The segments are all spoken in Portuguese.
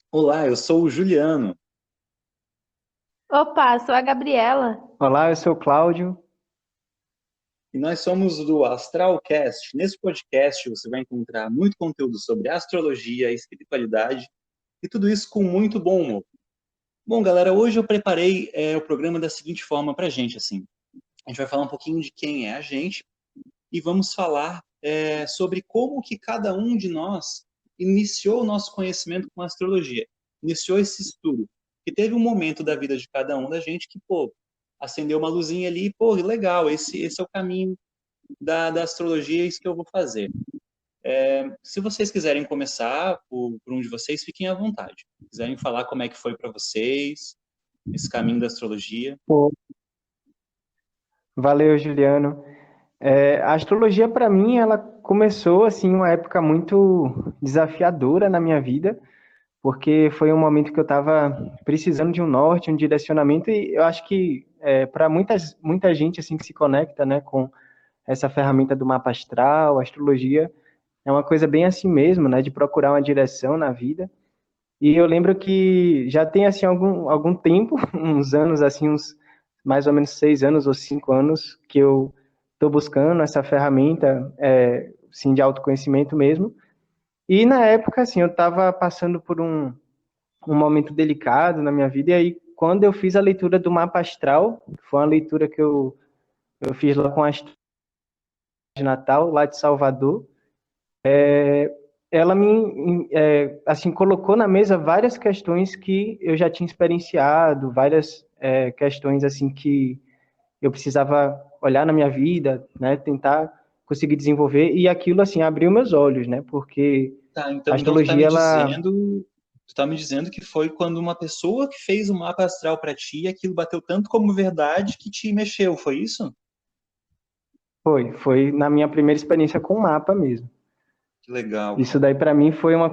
Olá, eu sou o Juliano Opa, sou a Gabriela. Olá, eu sou o Cláudio. e nós somos do Astralcast. Nesse podcast você vai encontrar muito conteúdo sobre astrologia, espiritualidade e tudo isso com muito bom humor. Bom, galera, hoje eu preparei o programa da seguinte forma para a gente, assim. A gente vai falar um pouquinho de quem é a gente e vamos falar sobre como que cada um de nós iniciou o nosso conhecimento com a astrologia, iniciou esse estudo. E teve um momento da vida de cada um da gente que, pô, acendeu uma luzinha ali, pô, legal, esse é o caminho da astrologia, é isso que eu vou fazer. Se vocês quiserem começar por um de vocês, fiquem à vontade. Se quiserem falar como é que foi para vocês, esse caminho da astrologia. Pô, valeu, Juliano. A astrologia, para mim, ela começou assim uma época muito desafiadora na minha vida, porque foi um momento que eu estava precisando de um norte, um direcionamento, e eu acho que para muita gente assim que se conecta, né, com essa ferramenta do mapa astral, a astrologia, é uma coisa bem assim mesmo, né, de procurar uma direção na vida. E eu lembro que já tem assim algum tempo, uns anos assim, uns mais ou menos 6 anos ou 5 anos que eu estou buscando essa ferramenta, assim, de autoconhecimento mesmo. E na época, assim, eu estava passando por um momento delicado na minha vida, e aí quando eu fiz a leitura do mapa astral, foi uma leitura que eu fiz lá com a Astral de Natal, lá de Salvador. Ela assim, colocou na mesa várias questões que eu já tinha experienciado, várias questões assim que eu precisava olhar na minha vida, né, tentar conseguir desenvolver, e aquilo assim abriu meus olhos, né, porque Tá, a então tu tá me astrologia ela dizendo, tu tá me dizendo que foi quando uma pessoa que fez o mapa astral para ti, e aquilo bateu tanto como verdade que te mexeu, foi isso? foi na minha primeira experiência com o mapa mesmo. Que legal, Isso cara. daí para mim foi uma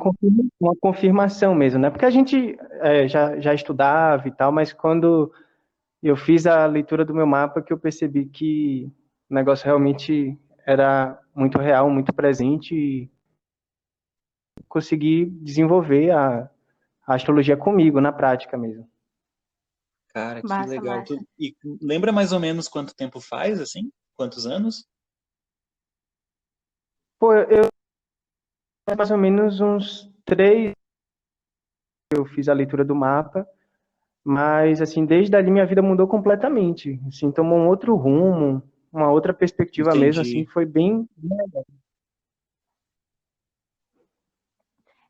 confirmação mesmo, né? Porque a gente já estudava e tal, mas quando eu fiz a leitura do meu mapa que eu percebi que o negócio realmente era muito real, muito presente e consegui desenvolver a astrologia comigo, na prática mesmo. Cara, que Massa, legal. massa. E lembra mais ou menos quanto tempo faz, assim? Quantos anos? Pô, eu mais ou menos uns 3 eu fiz a leitura do mapa, mas assim, desde ali minha vida mudou completamente. Assim, tomou um outro rumo, uma outra perspectiva mesmo, assim, Entendi. foi bem.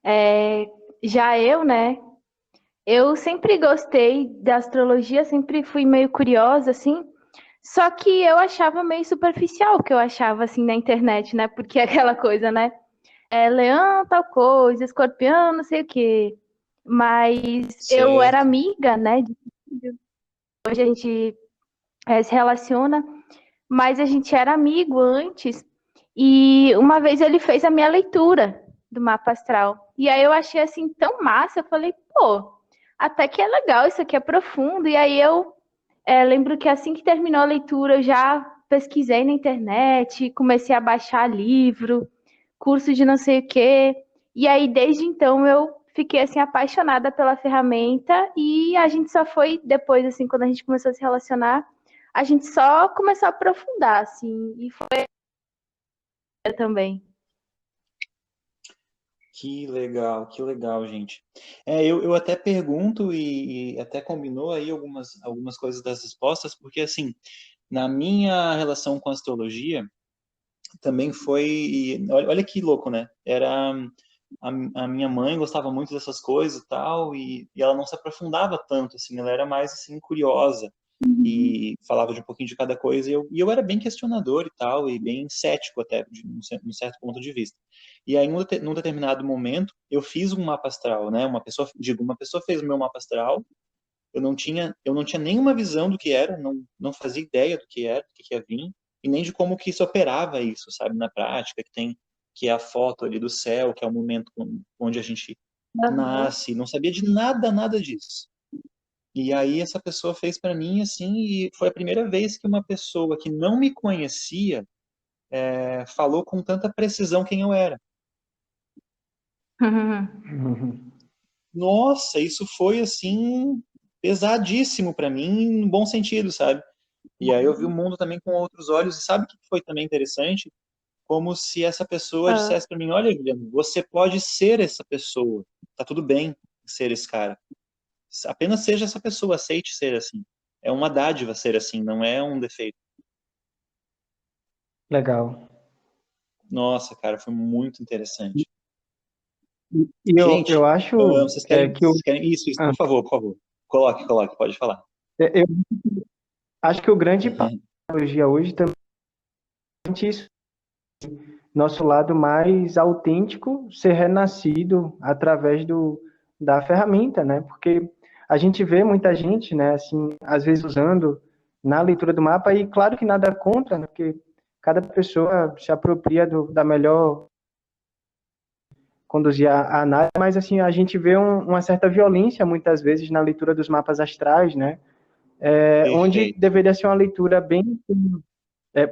É, já eu, né? Eu sempre gostei da astrologia, sempre fui meio curiosa, assim. Só que eu achava meio superficial o que eu achava, assim, na internet, né? Porque é aquela coisa, né? Leão, tal coisa, escorpião, não sei o quê. Mas eu era Certo. amiga, né? Hoje a gente se relaciona, mas a gente era amigo antes. E uma vez ele fez a minha leitura do mapa astral. E aí eu achei assim tão massa, eu falei, pô, até que é legal, isso aqui é profundo. E aí eu lembro que assim que terminou a leitura, eu já pesquisei na internet, comecei a baixar livro, curso de não sei o quê. E aí desde então eu fiquei assim apaixonada pela ferramenta e a gente só foi depois assim, quando a gente começou a se relacionar, a gente só começou a aprofundar assim, e foi também. Que legal, gente. Eu até pergunto e até combinou aí algumas coisas das respostas, porque assim, na minha relação com a astrologia, também foi. Olha que louco, né? A minha mãe gostava muito dessas coisas e tal, e ela não se aprofundava tanto, assim, ela era mais assim curiosa e falava de um pouquinho de cada coisa, e eu era bem questionador e tal, e bem cético até, de um certo ponto de vista. E aí, num determinado momento, eu fiz um mapa astral, né? Uma pessoa fez o meu mapa astral, eu não tinha nenhuma visão do que era, não fazia ideia do que era, do que ia vir, e nem de como que isso operava isso, sabe, na prática, que é a foto ali do céu, que é o momento onde a gente Uhum. nasce, não sabia de nada, nada disso. E aí essa pessoa fez para mim assim, e foi a primeira vez que uma pessoa que não me conhecia falou com tanta precisão quem eu era. Uhum. Uhum. nossa, isso foi assim pesadíssimo para mim, no bom sentido, sabe? E aí eu vi o mundo também com outros olhos, e sabe o que foi também interessante? Como se essa pessoa Ah, dissesse para mim: olha, Juliano, você pode ser essa pessoa, tá tudo bem ser esse cara. Apenas seja essa pessoa, aceite ser assim. É uma dádiva ser assim, não é um defeito. Legal. Nossa, cara, foi muito interessante. E eu Gente, acho vocês querem, que o, vocês querem isso, ah, por favor, por favor. Coloque, pode falar. eu acho que o grande passo da tecnologia hoje também é isso, nosso lado mais autêntico ser renascido através da ferramenta, né? Porque a gente vê muita gente, né, assim, às vezes usando na leitura do mapa, e claro que nada contra, né? Porque cada pessoa se apropria da melhor conduzir a análise, mas assim, a gente vê uma certa violência muitas vezes na leitura dos mapas astrais, né? Onde Perfeito. deveria ser uma leitura bem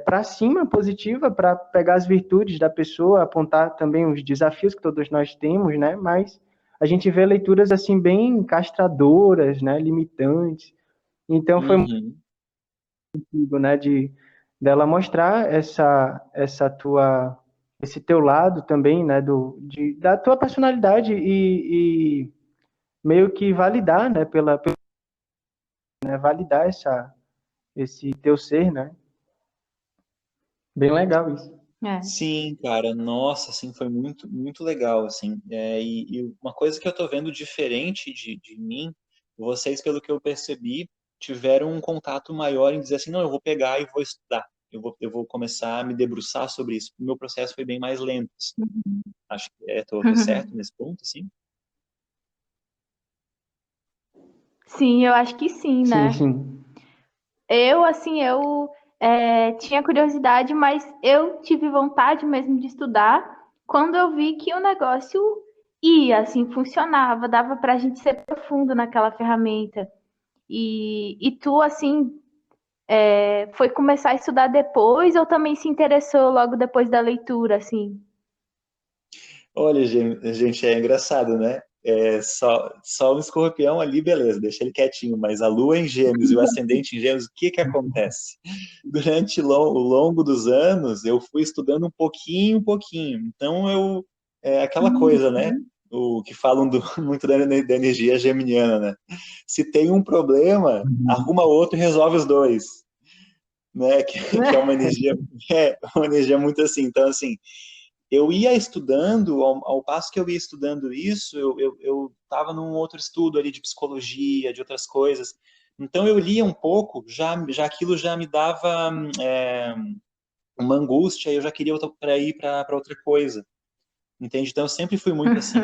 para cima, positiva, para pegar as virtudes da pessoa, apontar também os desafios que todos nós temos, né? Mas a gente vê leituras assim bem castradoras, né? Limitantes. Então foi muito Uhum. possível, né? De dela mostrar esse teu lado também, né? Da tua personalidade e meio que validar, né? Né, validar esse teu ser, né? Bem legal isso. é. Sim, cara, nossa, assim, foi muito, muito legal, assim. E uma coisa que eu tô vendo diferente de mim, vocês, pelo que eu percebi, tiveram um contato maior em dizer assim, não, eu vou pegar e vou estudar. Eu vou começar a me debruçar sobre isso. O meu processo foi bem mais lento, assim. Acho que tô certo nesse ponto, assim? Sim, eu acho que sim, Sim, né? sim. Eu tinha curiosidade, mas eu tive vontade mesmo de estudar quando eu vi que o negócio ia, assim, funcionava, dava para a gente ser profundo naquela ferramenta. E tu, assim, foi começar a estudar depois ou também se interessou logo depois da leitura, assim? Olha, gente, é engraçado, né? Só o escorpião ali, beleza, deixa ele quietinho, mas a lua em gêmeos e o ascendente em gêmeos, o que que acontece? Durante o longo dos anos, eu fui estudando um pouquinho. Então, aquela coisa, né? O que falam muito da energia geminiana, né? Se tem um problema, arruma outro e resolve os dois, né? Que é uma energia muito assim. Então, assim, eu ia estudando, ao passo que eu ia estudando isso, eu estava num outro estudo ali de psicologia, de outras coisas. Então eu lia um pouco, já aquilo já me dava uma angústia, eu já queria para ir para outra coisa, entende? Então eu sempre fui muito assim.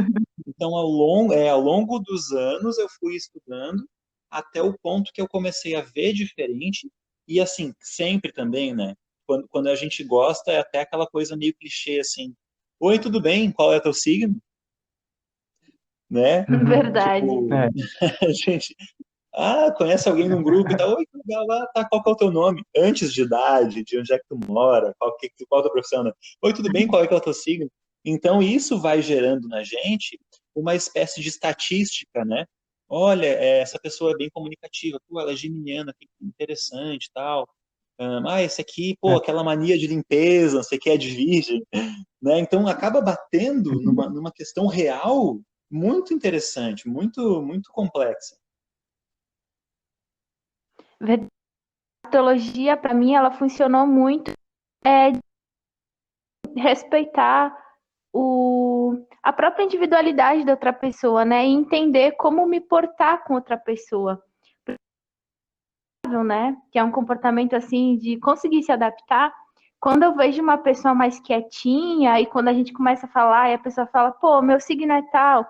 Então ao longo dos anos eu fui estudando até o ponto que eu comecei a ver diferente e assim, sempre também, né? Quando a gente gosta, é até aquela coisa meio clichê assim. Oi, tudo bem? Qual é teu signo? Né? Uhum. Verdade. Tipo, É, a gente, conhece alguém num grupo e tal, oi, que legal, tá, qual que é o teu nome? Antes de idade, de onde é que tu mora, qual que é a profissão, né? Oi, tudo bem, qual é que é o teu signo? Então, isso vai gerando na gente uma espécie de estatística, né? Olha, essa pessoa é bem comunicativa, pô, ela é geminiana, que interessante e tal. Esse aqui, pô, é. aquela mania de limpeza, não sei o que, é de virgem, né? Então, acaba batendo numa questão real muito interessante, muito, muito complexa. A astrologia, para mim, ela funcionou muito respeitar a própria individualidade da outra pessoa, né? E entender como me portar com outra pessoa, né? Que é um comportamento assim de conseguir se adaptar. Quando eu vejo uma pessoa mais quietinha e quando a gente começa a falar e a pessoa fala, pô, meu signo é tal,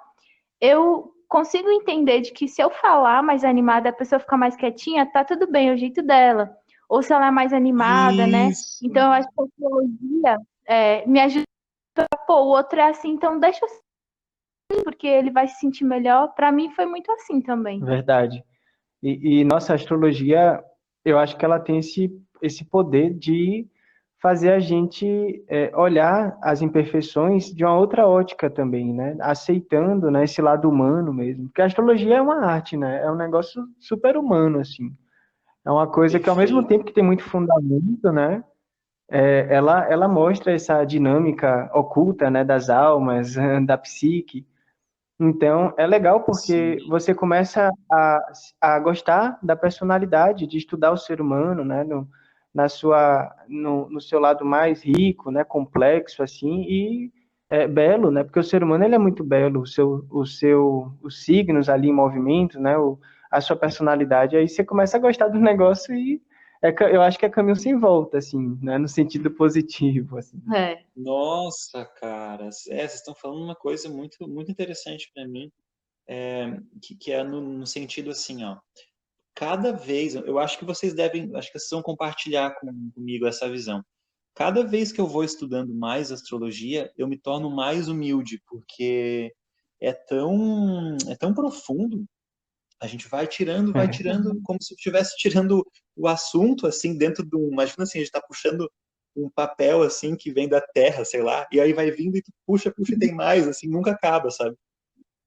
eu consigo entender de que se eu falar mais animada, a pessoa ficar mais quietinha, tá tudo bem, é o jeito dela. Ou se ela é mais animada, né? Isso. Então eu acho que a psicologia me ajuda. Pô, o outro é assim, então deixa assim, porque ele vai se sentir melhor. Para mim foi muito assim também. Verdade. Nossa, a astrologia, eu acho que ela tem esse poder de fazer a gente olhar as imperfeições de uma outra ótica também, né? Aceitando, né, esse lado humano mesmo. Porque a astrologia é uma arte, né? É um negócio super humano, assim. É uma coisa que, ao mesmo Perfeito. tempo que tem muito fundamento, né? Ela mostra essa dinâmica oculta, né, das almas, da psique. Então, é legal Sim. porque você começa a gostar da personalidade, de estudar o ser humano, né, no seu lado mais rico, né, complexo, assim, e belo, né, porque o ser humano ele é muito belo, os signos ali em movimento, né, a sua personalidade, aí você começa a gostar do negócio e eu acho que é caminho sem volta, assim, né, no sentido positivo, assim. É. Nossa, cara, vocês estão falando uma coisa muito, muito interessante para mim, que é no sentido assim, ó. Cada vez, eu acho que vocês devem, acho que vocês vão compartilhar comigo essa visão. Cada vez que eu vou estudando mais astrologia, eu me torno mais humilde, porque é tão profundo. A gente vai tirando, como se estivesse tirando o assunto, assim, dentro de um. Imagina assim, a gente está puxando um papel, assim, que vem da terra, sei lá, e aí vai vindo e tu puxa, puxa e tem mais, assim, nunca acaba, sabe?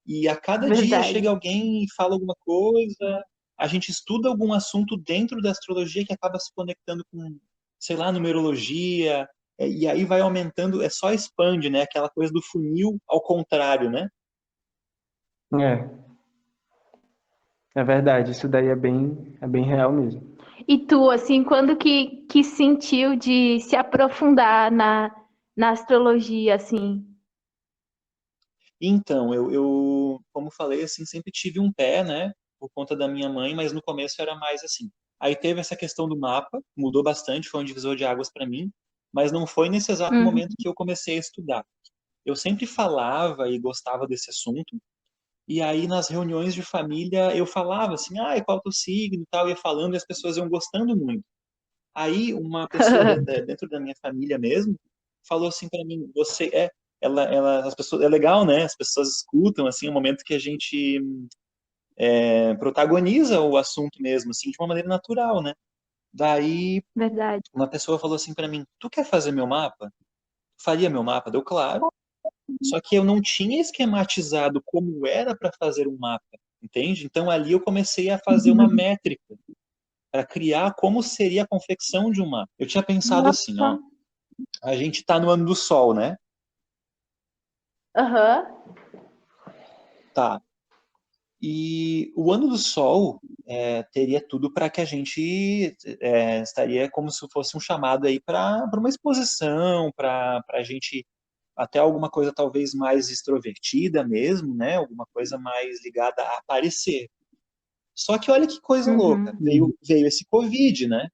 E a cada dia chega Verdade. alguém e fala alguma coisa, a gente estuda algum assunto dentro da astrologia que acaba se conectando com, sei lá, numerologia, e aí vai aumentando, só expande, né? Aquela coisa do funil ao contrário, né? É, é verdade, isso daí é bem real mesmo. E tu, assim, quando que sentiu de se aprofundar na astrologia, assim? Então, como falei, assim, sempre tive um pé, né? Por conta da minha mãe, mas no começo era mais assim. Aí teve essa questão do mapa, mudou bastante, foi um divisor de águas para mim, mas não foi nesse exato Uhum. momento que eu comecei a estudar. Eu sempre falava e gostava desse assunto, e aí nas reuniões de família eu falava assim, ah, qual é o teu signo e tal, ia falando e as pessoas iam gostando muito. Aí uma pessoa dentro da minha família mesmo falou assim para mim, as pessoas, é legal, né? As pessoas escutam assim o momento que a gente protagoniza o assunto mesmo, assim, de uma maneira natural, né? Daí Verdade. uma pessoa falou assim para mim, tu quer fazer meu mapa? Faria meu mapa? Deu claro. Só que eu não tinha esquematizado como era para fazer um mapa, entende? Então ali eu comecei a fazer uma métrica para criar como seria a confecção de um mapa. Eu tinha pensado assim, Nossa. ó, a gente está no ano do Sol, né? Aham. Tá. E o ano do Sol teria tudo para que a gente estaria como se fosse um chamado aí para uma exposição, para a gente até alguma coisa talvez mais extrovertida mesmo, né? Alguma coisa mais ligada a aparecer. Só que olha que coisa louca, Uhum. veio esse Covid, né?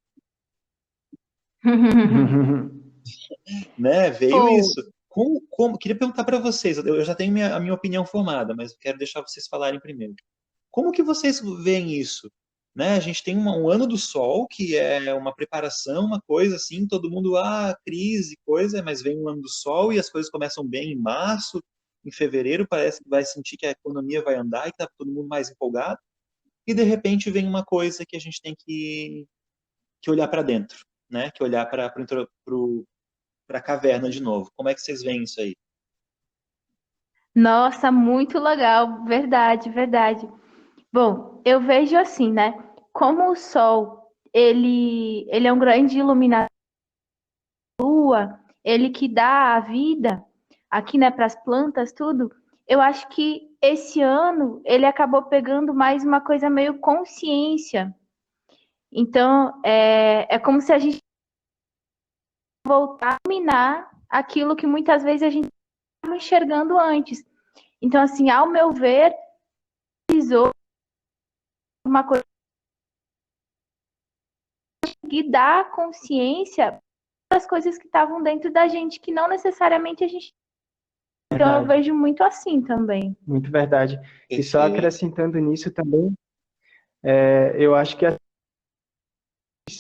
Veio Pô, isso. Queria perguntar para vocês, eu já tenho a minha opinião formada, mas quero deixar vocês falarem primeiro. Como que vocês veem isso? Né? A gente tem um ano do Sol, que é uma preparação, uma coisa assim, todo mundo, crise, coisa, mas vem um ano do Sol e as coisas começam bem em março, em fevereiro parece que vai sentir que a economia vai andar e que está todo mundo mais empolgado, e de repente vem uma coisa que a gente tem que olhar para dentro, né? Que olhar para a caverna de novo. Como é que vocês veem isso aí? nossa, muito legal. Verdade, verdade. Bom, eu vejo assim, né? Como o Sol, ele é um grande iluminador, ele que dá a vida aqui, né, para as plantas, tudo. Eu acho que esse ano ele acabou pegando mais uma coisa meio consciência. Então, é como se a gente voltar a iluminar aquilo que muitas vezes a gente estava enxergando antes. Então, assim, ao meu ver, precisou uma coisa que dá consciência das coisas que estavam dentro da gente, que não necessariamente a gente. Então, eu Verdade, vejo muito assim também. muito verdade. E só Perfeito. acrescentando nisso também, eu acho que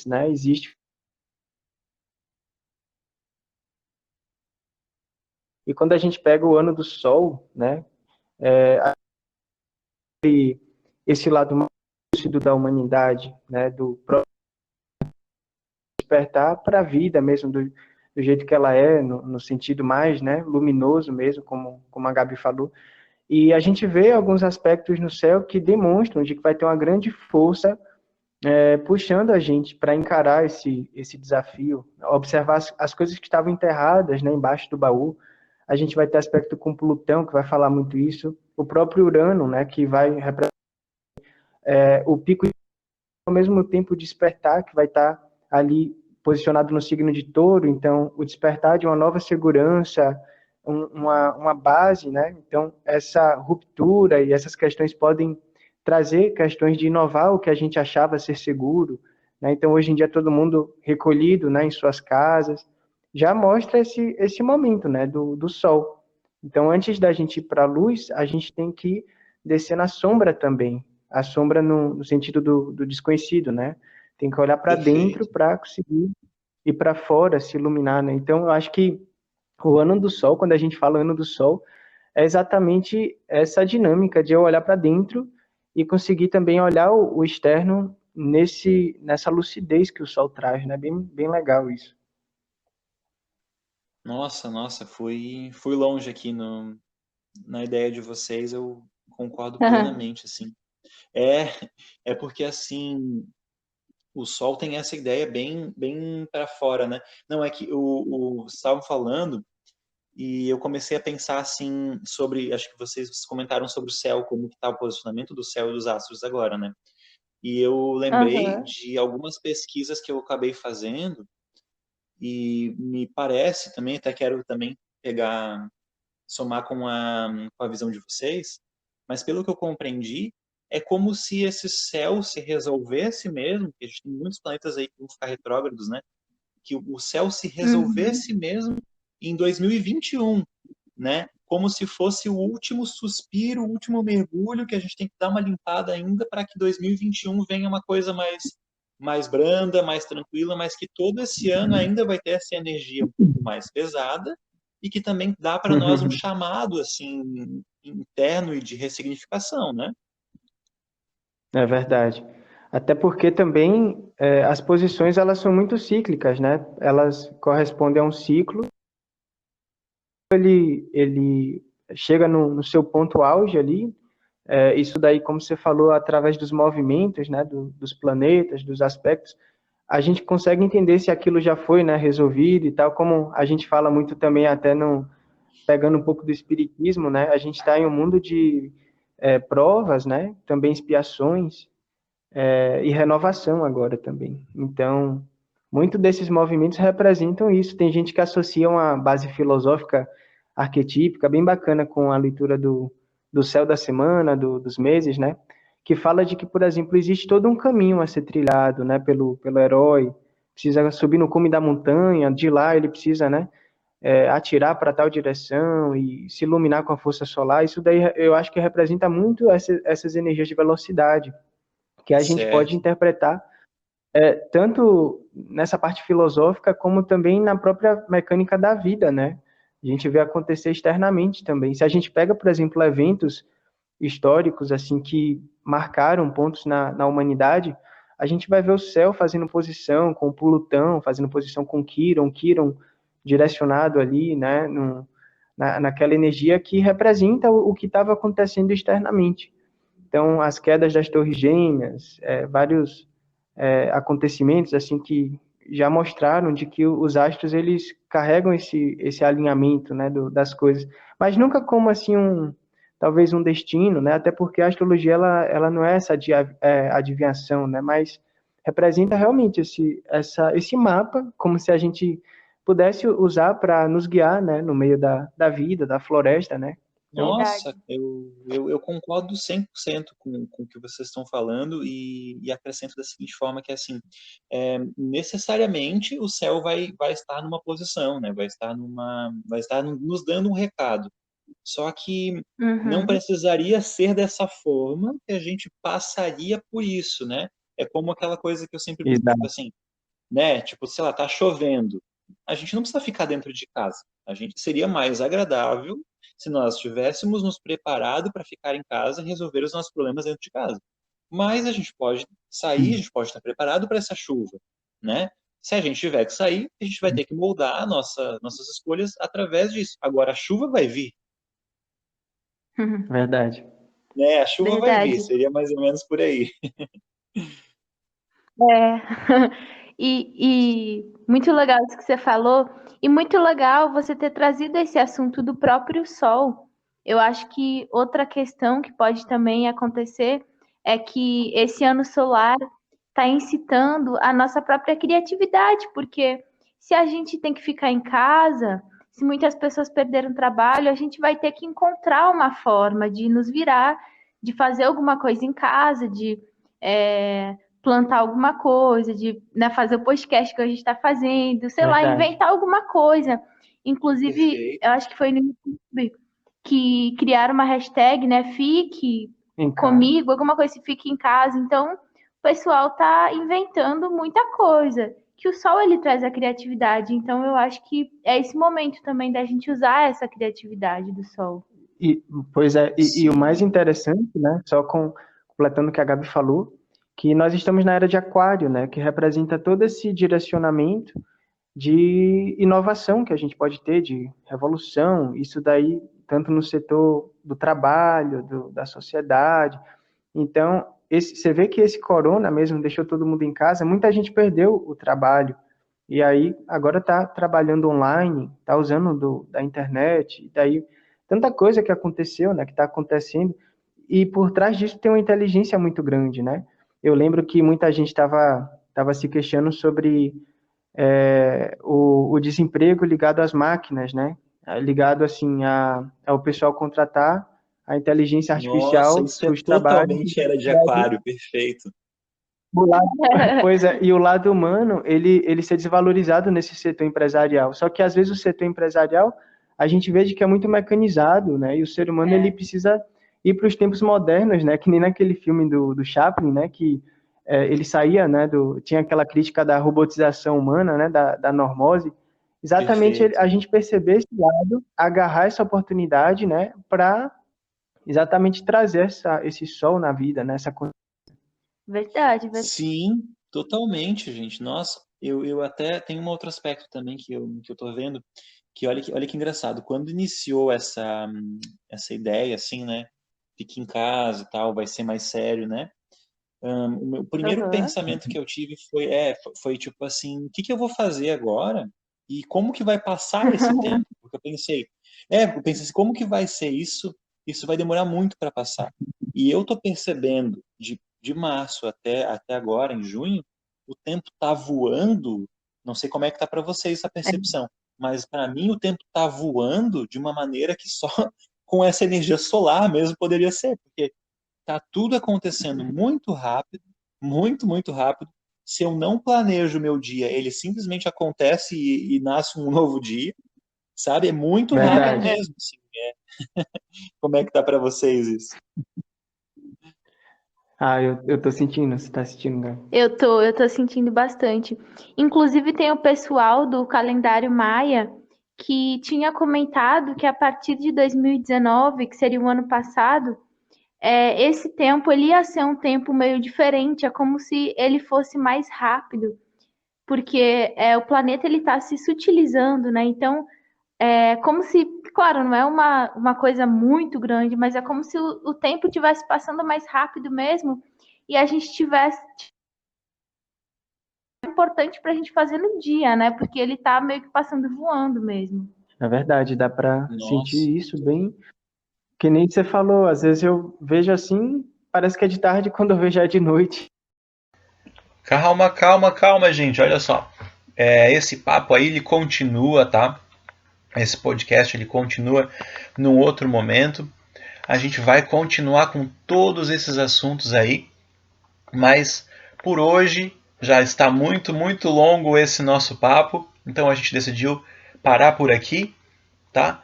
né, existe. E quando a gente pega o ano do Sol, né, esse lado mais lúcido da humanidade, né, do despertar para a vida mesmo, do jeito que ela é, no sentido mais, né, luminoso mesmo, como a Gabi falou. E a gente vê alguns aspectos no céu que demonstram de que vai ter uma grande força puxando a gente para encarar esse desafio, observar as coisas que estavam enterradas, né, embaixo do baú. A gente vai ter aspecto com Plutão, que vai falar muito isso, o próprio Urano, né, que vai representar o pico, ao mesmo tempo despertar, que vai estar ali posicionado no signo de Touro, então o despertar de uma nova segurança, uma base, né? Então essa ruptura e essas questões podem trazer questões de inovar o que a gente achava ser seguro, né? Então hoje em dia todo mundo recolhido, né, em suas casas, já mostra esse momento, né, do Sol. Então antes da gente ir para a luz, a gente tem que descer na sombra também, a sombra no sentido do desconhecido, né? Tem que olhar para dentro Perfeito. para conseguir ir para fora, se iluminar, né? Então, eu acho que o ano do sol, quando a gente fala ano do sol, é exatamente essa dinâmica de eu olhar para dentro e conseguir também olhar o externo nessa lucidez que o sol traz, né? Bem legal isso. Nossa, fui longe aqui na ideia de vocês, eu concordo plenamente, assim. É, é porque, assim, o Sol tem essa ideia bem para fora, né? Não, é que vocês estavam falando e eu comecei a pensar, assim, sobre, acho que vocês comentaram sobre o céu, como que está o posicionamento do céu e dos astros agora, né? E eu lembrei Aham. de algumas pesquisas que eu acabei fazendo e me parece também, até quero também pegar somar com a visão de vocês, mas pelo que eu compreendi, é como se esse céu se resolvesse mesmo, que a gente tem muitos planetas aí que vão ficar retrógrados, né? Que o céu se Uhum. resolvesse mesmo em 2021, né? Como se fosse o último suspiro, o último mergulho, que a gente tem que dar uma limpada ainda para que 2021 venha uma coisa mais branda, mais tranquila, mas que todo esse ano ainda vai ter essa energia um pouco mais pesada e que também dá para nós um chamado assim interno e de ressignificação, né? É verdade. Até porque também as posições elas são muito cíclicas, né? Elas correspondem a um ciclo. Ele chega no seu ponto auge ali. Isso daí, como você falou, através dos movimentos, né, dos planetas, dos aspectos, a gente consegue entender se aquilo já foi, né, resolvido e tal. Como a gente fala muito também, até no, pegando um pouco do espiritismo, né? A gente está em um mundo de provas, né? Também expiações e renovação agora também. Então, muito desses movimentos representam isso. Tem gente que associa uma base filosófica arquetípica bem bacana com a leitura do céu da semana, dos meses, né? Que fala de que, por exemplo, existe todo um caminho a ser trilhado, né? Pelo herói. Precisa subir no cume da montanha, de lá ele precisa, né? Atirar para tal direção e se iluminar com a força solar. Isso daí eu acho que representa muito essas energias de velocidade que a gente pode Certo. interpretar tanto nessa parte filosófica como também na própria mecânica da vida, né? A gente vê acontecer externamente também. Se a gente pega, por exemplo, eventos históricos assim que marcaram pontos na humanidade, a gente vai ver o céu fazendo posição com Plutão, fazendo posição com Quirón direcionado ali, né, naquela energia que representa o que estava acontecendo externamente. Então, as quedas das Torres Gêmeas, vários acontecimentos assim que já mostraram de que os astros eles carregam esse alinhamento, né, das coisas, mas nunca como assim talvez um destino, né? Até porque a astrologia ela não é essa adivinhação, né? Mas representa realmente esse mapa, como se a gente pudesse usar para nos guiar, né, no meio da vida, da floresta, né? Então, Nossa, Verdade. eu concordo 100% com o que vocês estão falando e acrescento da seguinte forma que, assim, necessariamente o céu vai estar numa posição, né? Vai estar nos dando um recado. Só que não Uhum. precisaria ser dessa forma que a gente passaria por isso, né? É como aquela coisa que eu sempre brinco, exato. assim, né? Tipo, sei lá, tá chovendo. A gente não precisa ficar dentro de casa. A gente seria mais agradável se nós tivéssemos nos preparado para ficar em casa e resolver os nossos problemas dentro de casa. Mas a gente pode sair, a gente pode estar preparado para essa chuva, né? Se a gente tiver que sair, a gente vai ter que moldar nossas escolhas através disso. Agora, a chuva vai vir, Verdade. né? A chuva vai vir, Verdade. seria mais ou menos por aí. É. E muito legal isso que você falou, e muito legal você ter trazido esse assunto do próprio sol. Eu acho que outra questão que pode também acontecer é que esse ano solar está incitando a nossa própria criatividade, porque se a gente tem que ficar em casa, se muitas pessoas perderam trabalho, a gente vai ter que encontrar uma forma de nos virar, de fazer alguma coisa em casa, de plantar alguma coisa, de, né, fazer o podcast que a gente está fazendo, sei lá, Verdade. inventar alguma coisa. Inclusive, Perfeito. eu acho que foi no YouTube que criaram uma hashtag, né? Fique Em casa. comigo, alguma coisa assim, fique em casa. Então, o pessoal tá inventando muita coisa. Que o sol ele traz a criatividade. Então, eu acho que é esse momento também da gente usar essa criatividade do sol. Pois é, e o mais Sim. interessante, né, só completando o que a Gabi falou, que nós estamos na era de Aquário, né, que representa todo esse direcionamento de inovação que a gente pode ter, de revolução, isso daí tanto no setor do trabalho, da sociedade. Então, você vê que esse corona mesmo deixou todo mundo em casa, muita gente perdeu o trabalho, e aí agora está trabalhando online, está usando da internet, e daí tanta coisa que aconteceu, né, que está acontecendo, e por trás disso tem uma inteligência muito grande, né? Eu lembro que muita gente estava se questionando sobre o desemprego ligado às máquinas, né? Ligado assim ao pessoal contratar a inteligência Nossa, artificial isso para é os trabalhos. totalmente era de aquário, perfeito. O lado, pois é, e o lado humano, ele ser desvalorizado nesse setor empresarial. Só que às vezes o setor empresarial, a gente vê de que é muito mecanizado, né? E o ser humano, ele precisa ir para os tempos modernos, né? Que nem naquele filme do Chaplin, né? Que ele saía, né? Tinha aquela crítica da robotização humana, né? Da normose. Exatamente Perfeito. a gente perceber esse lado, agarrar essa oportunidade, né? Para exatamente trazer esse sol na vida, né? Essa Verdade, verdade. Sim, totalmente, gente. Nossa, eu até tenho um outro aspecto também que eu tô vendo, que olha que engraçado. Quando iniciou essa ideia, assim, né? Fique em casa e tal, vai ser mais sério, né? O meu primeiro Uhum. pensamento que eu tive foi tipo assim, o que que eu vou fazer agora? E como que vai passar esse tempo? Porque eu pensei assim, como que vai ser isso? Isso vai demorar muito para passar. E eu tô percebendo de março até agora, em junho, o tempo tá voando. Não sei como é que tá para vocês essa percepção, mas para mim o tempo tá voando de uma maneira que só com essa energia solar mesmo poderia ser, porque tá tudo acontecendo muito rápido, muito, muito rápido. Se eu não planejo o meu dia, ele simplesmente acontece e nasce um novo dia, sabe? É muito rápido verdade. mesmo, assim. Como é que tá para vocês isso? Ah, eu tô sentindo, você tá sentindo, Gabi? Eu tô sentindo bastante. Inclusive, tem o pessoal do calendário Maia que tinha comentado que a partir de 2019, que seria o ano passado, esse tempo ele ia ser um tempo meio diferente, é como se ele fosse mais rápido, porque o planeta ele está se sutilizando, né? Então, é como se, claro, não é uma coisa muito grande, mas é como se o tempo estivesse passando mais rápido mesmo e a gente tivesse importante para a gente fazer no dia, né? Porque ele tá meio que passando voando mesmo. É verdade, dá pra Nossa. sentir isso bem. Que nem você falou, às vezes eu vejo assim, parece que é de tarde quando eu vejo já é de noite. Calma, calma, calma, gente. Olha só. Esse papo aí ele continua, tá? Esse podcast ele continua num outro momento. A gente vai continuar com todos esses assuntos aí, mas por hoje já está muito, muito longo esse nosso papo. Então a gente decidiu parar por aqui, tá?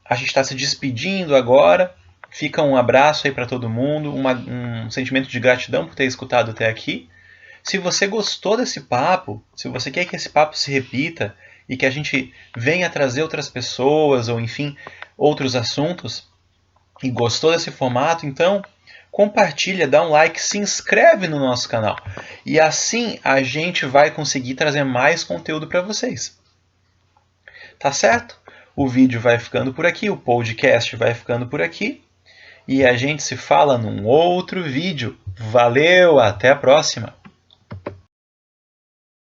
A gente está se despedindo agora. Fica um abraço aí para todo mundo, um sentimento de gratidão por ter escutado até aqui. Se você gostou desse papo, se você quer que esse papo se repita e que a gente venha trazer outras pessoas ou enfim outros assuntos e gostou desse formato, então compartilha, dá um like, se inscreve no nosso canal. E assim a gente vai conseguir trazer mais conteúdo para vocês. Tá certo? O vídeo vai ficando por aqui, o podcast vai ficando por aqui. E a gente se fala num outro vídeo. Valeu, até a próxima!